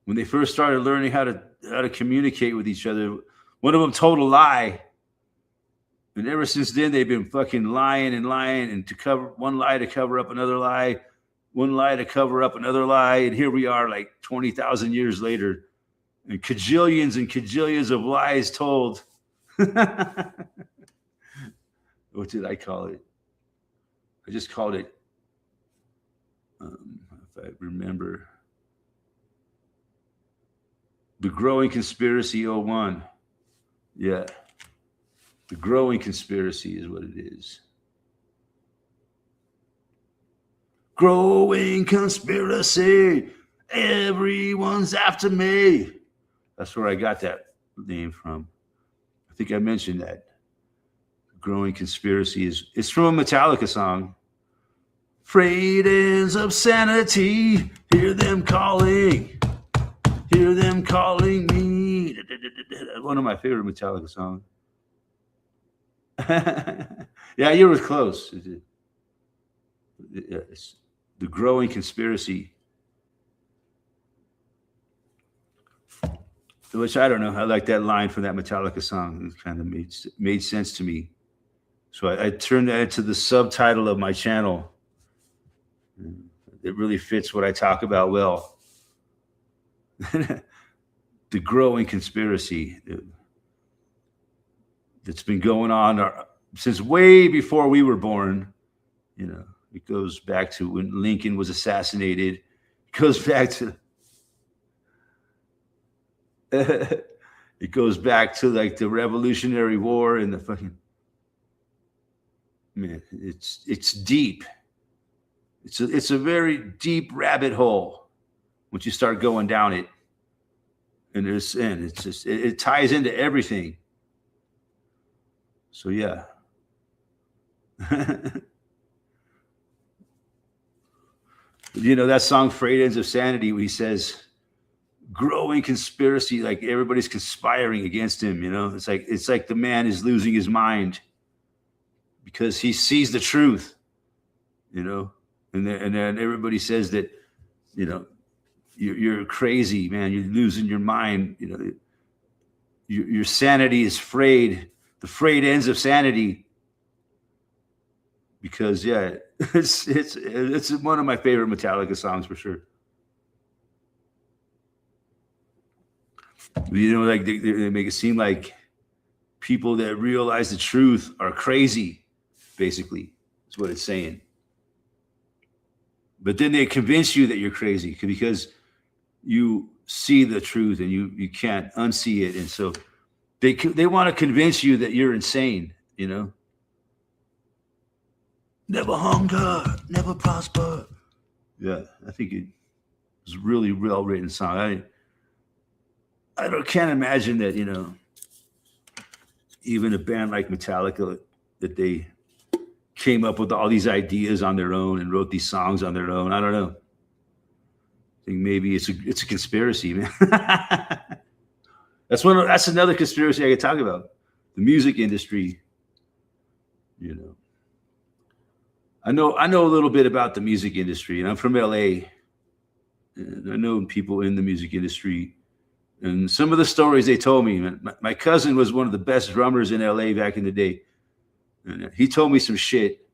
when they first started learning how to communicate with each other, one of them told a lie. And ever since then, they've been fucking lying and to cover one lie to cover up another lie, one lie to cover up another lie. And here we are like 20,000 years later, and kajillions of lies told. What did I call it? I just called it, if I remember, The Growing Conspiracy 01. Yeah. The Growing Conspiracy is what it is. Growing Conspiracy. Everyone's after me. That's where I got that name from. I think I mentioned that. Growing Conspiracy it's from a Metallica song. Frayed ends of sanity. Hear them calling. Hear them calling me. One of my favorite Metallica songs. Yeah, you were close. It's The Growing Conspiracy. Which I don't know. I like that line from that Metallica song. It kind of made sense to me. So I turned that into the subtitle of my channel. It really fits what I talk about well. The Growing Conspiracy that's been going on since way before we were born. It goes back to when Lincoln was assassinated. It goes back to it goes back to like the Revolutionary War and the fucking, man, it's deep. It's a very deep rabbit hole once you start going down it. And it ties into everything. So yeah. That song Frayed Ends of Sanity, where he says growing conspiracy, like everybody's conspiring against him. It's like the man is losing his mind because he sees the truth. And then everybody says that, you're crazy, man. You're losing your mind. Your sanity is frayed. The frayed ends of sanity. Because yeah, it's one of my favorite Metallica songs for sure. Like they make it seem like people that realize the truth are crazy. Basically, that's what it's saying. But then they convince you that you're crazy because you see the truth and you can't unsee it. And so they want to convince you that you're insane, Never hunger, never prosper. Yeah, I think was a really well written song. Can't imagine that, even a band like Metallica, that they came up with all these ideas on their own and wrote these songs on their own. I don't know. I think maybe it's a conspiracy, man. That's another conspiracy I could talk about. The music industry, I know a little bit about the music industry, and I'm from LA, and I know people in the music industry. And some of the stories they told me, my cousin was one of the best drummers in LA back in the day. And he told me some shit.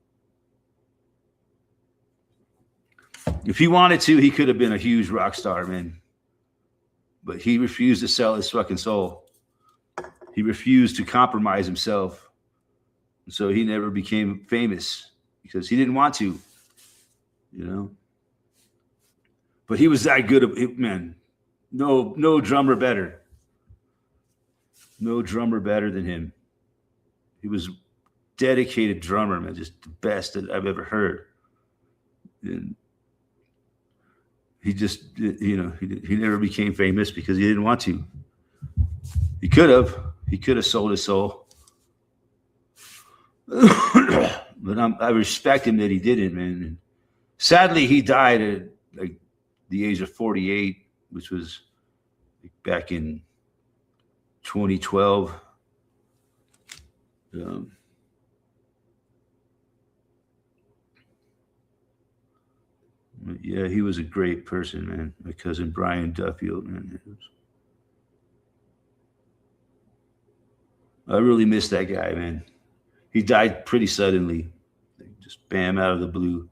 If he wanted to, he could have been a huge rock star, man. But he refused to sell his fucking soul. He refused to compromise himself. And so he never became famous because he didn't want to, But he was that good, man. No drummer better. No drummer better than him. He was a dedicated drummer, man, just the best that I've ever heard. And he just, he never became famous because he didn't want to. He could have sold his soul. But I respect him that he didn't, man. And sadly, he died at like the age of 48. Which was back in 2012. Yeah, he was a great person, man. My cousin Brian Duffield, man. I really miss that guy, man. He died pretty suddenly, just bam, out of the blue.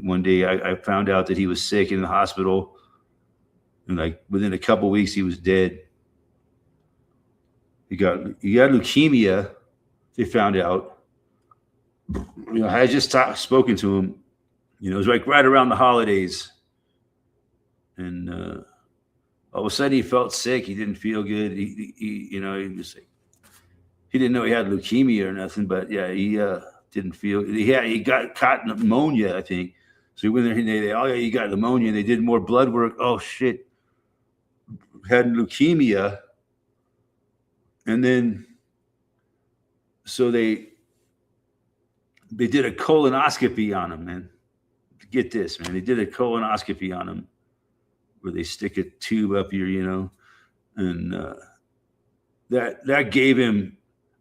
One day I found out that he was sick in the hospital, and like within a couple weeks he was dead. He got leukemia. They found out. I had just spoken to him. It was like right around the holidays, and all of a sudden he felt sick. He didn't feel good. He was like, he didn't know he had leukemia or nothing, but yeah, he didn't feel. He got caught pneumonia, I think. So he went there and you got pneumonia. They did more blood work. Oh shit, had leukemia, and then so they did a colonoscopy on him, man. Get this, man. They did a colonoscopy on him where they stick a tube up your, and that gave him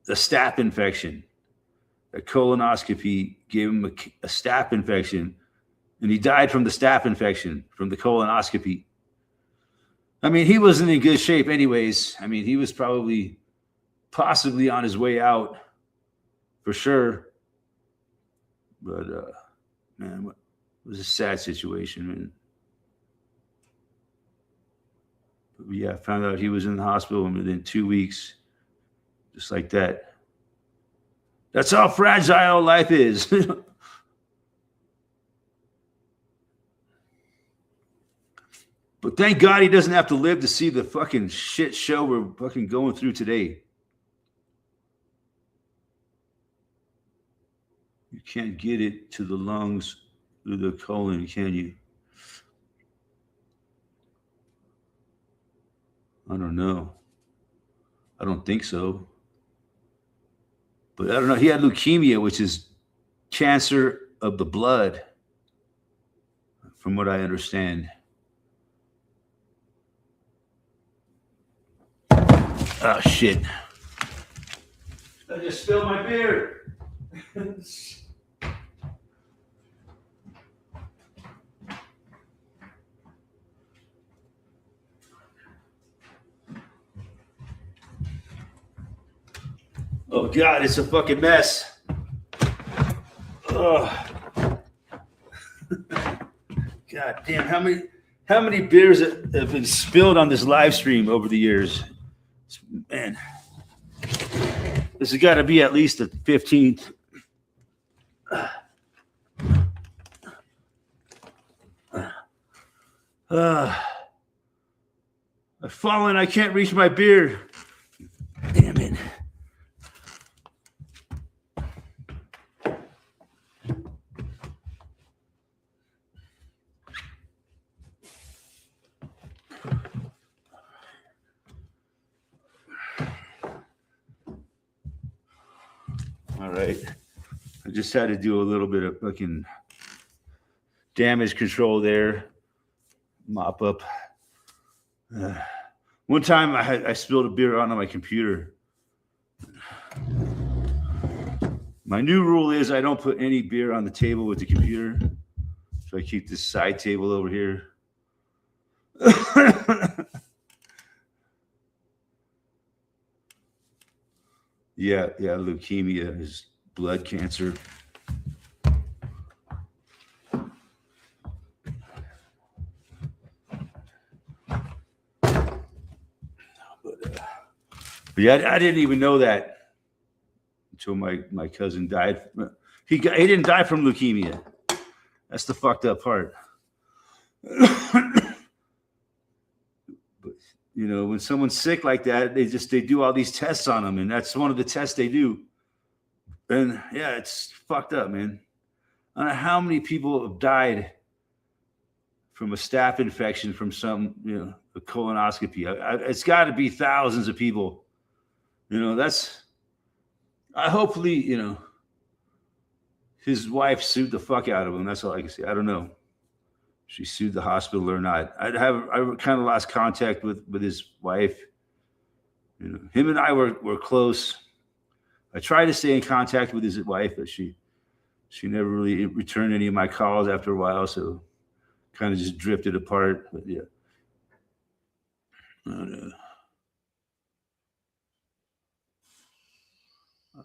a staph infection. A colonoscopy gave him a staph infection, and he died from the staph infection from the colonoscopy. I mean, he wasn't in good shape anyways. I mean, he was possibly on his way out for sure. But, man, it was a sad situation, man. But yeah, I found out he was in the hospital, and within 2 weeks, just like that. That's how fragile life is. But thank God he doesn't have to live to see the fucking shit show we're fucking going through today. You can't get it to the lungs through the colon, can you? I don't know. I don't think so. But I don't know. He had leukemia, which is cancer of the blood, from what I understand. Oh, shit. I just spilled my beer. Oh, God, it's a fucking mess. Oh. God damn, how many beers have been spilled on this live stream over the years? Man, this has got to be at least the 15th. I've fallen. I can't reach my beer. Damn it. All right. I just had to do a little bit of fucking damage control there. Mop up. One time I spilled a beer onto my computer. My new rule is I don't put any beer on the table with the computer. So I keep this side table over here. Yeah, leukemia is blood cancer. But yeah, I didn't even know that until my cousin died. He didn't die from leukemia. That's the fucked up part. But you know, when someone's sick like that, they do all these tests on them, and that's one of the tests they do. And yeah, it's fucked up, man. I don't know how many people have died from a staph infection from some, you know, a colonoscopy. It's got to be thousands of people. You know, hopefully, you know, his wife sued the fuck out of him. That's all I can say. I don't know. She sued the hospital or not. I kind of lost contact with his wife. You know, him and I were close. I tried to stay in contact with his wife, but she never really returned any of my calls after a while. So kind of just drifted apart. But yeah.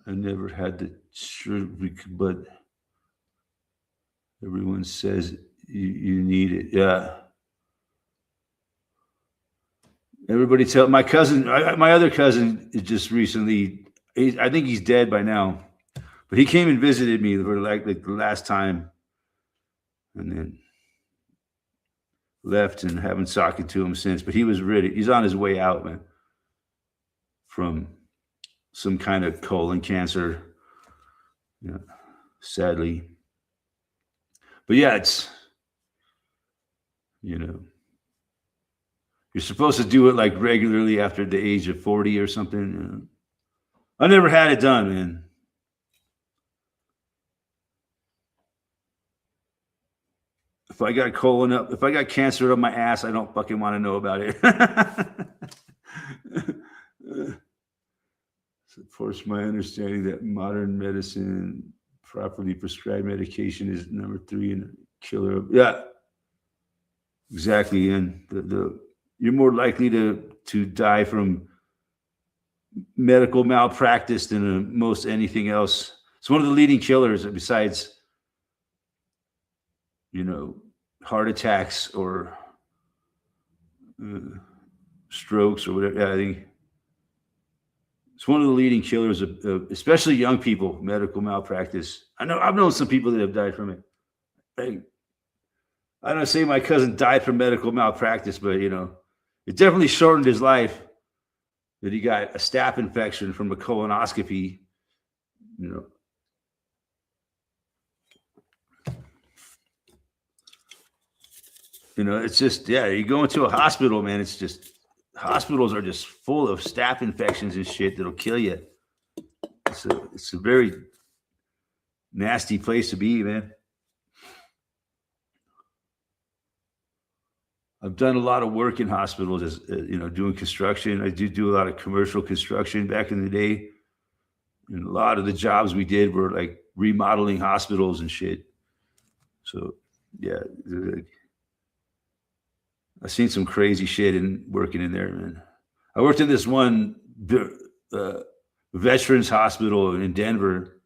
I never had the truth, but everyone says you need it. Yeah. Everybody tell my cousin, my other cousin is just recently, I think he's dead by now, but he came and visited me for like the last time and then left and haven't talked to him since, but he's on his way out, man, from some kind of colon cancer, yeah, sadly. But yeah, it's, you know, you're supposed to do it like regularly after the age of 40 or something. You know? I never had it done, man. If I got cancer up my ass, I don't fucking want to know about it. Supports my understanding that modern medicine, properly prescribed medication, is number 3 in killer. Yeah, exactly. And you're more likely to die from medical malpractice than most anything else. It's one of the leading killers besides, you know, heart attacks or strokes or whatever. Yeah, I think it's one of the leading killers of especially young people, medical malpractice. I've known some people that have died from it. I don't say my cousin died from medical malpractice, but you know, it definitely shortened his life that he got a staph infection from a colonoscopy, you know. You know, it's just, yeah, you go into a hospital, man, it's just, hospitals are just full of staph infections and shit that'll kill you. It's a very nasty place to be, man. I've done a lot of work in hospitals, as you know, doing construction. I do a lot of commercial construction back in the day. And a lot of the jobs we did were like remodeling hospitals and shit. So, yeah, I've seen some crazy shit in working in there, man. I worked in this one veterans hospital in Denver.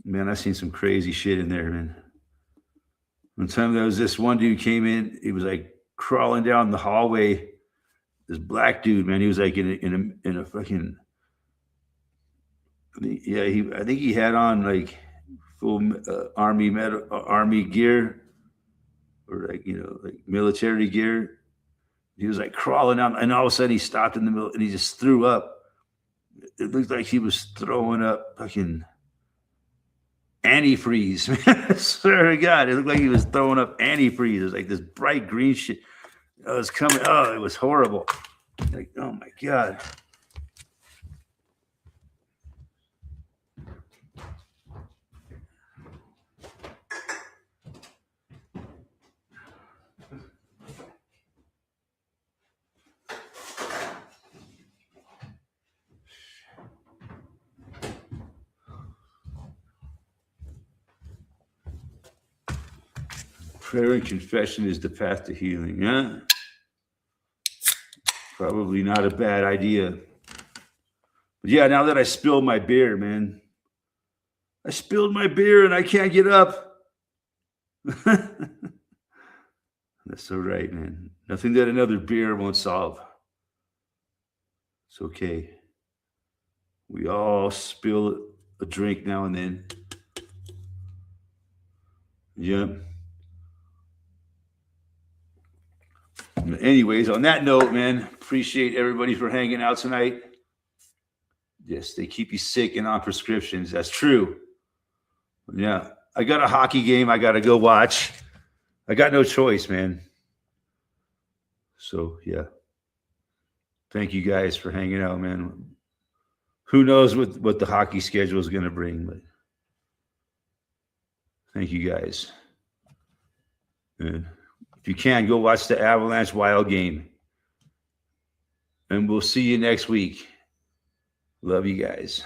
Man, I've seen some crazy shit in there, man. One time there was this one dude came in, he was like crawling down the hallway. This black dude, man, he was like in a fucking, yeah, I think he had on like full army gear, or like, you know, like military gear. He was like crawling out, and all of a sudden he stopped in the middle and he just threw up. It looked like he was throwing up fucking antifreeze. I swear to God, it looked like he was throwing up antifreeze. It was like this bright green shit. It was coming. Oh, it was horrible. Like, oh my God. Prayer and confession is the path to healing. Yeah. Probably not a bad idea. But yeah, now that I spilled my beer, man. I spilled my beer and I can't get up. That's all right, man. Nothing that another beer won't solve. It's okay. We all spill a drink now and then. Yep. Anyways, on that note, man, appreciate everybody for hanging out tonight. Yes, they keep you sick and on prescriptions. That's true. Yeah, I got a hockey game I got to go watch. I got no choice, man. So, yeah. Thank you guys for hanging out, man. Who knows what the hockey schedule is going to bring, but thank you guys. And if you can, go watch the Avalanche Wild game. And we'll see you next week. Love you guys.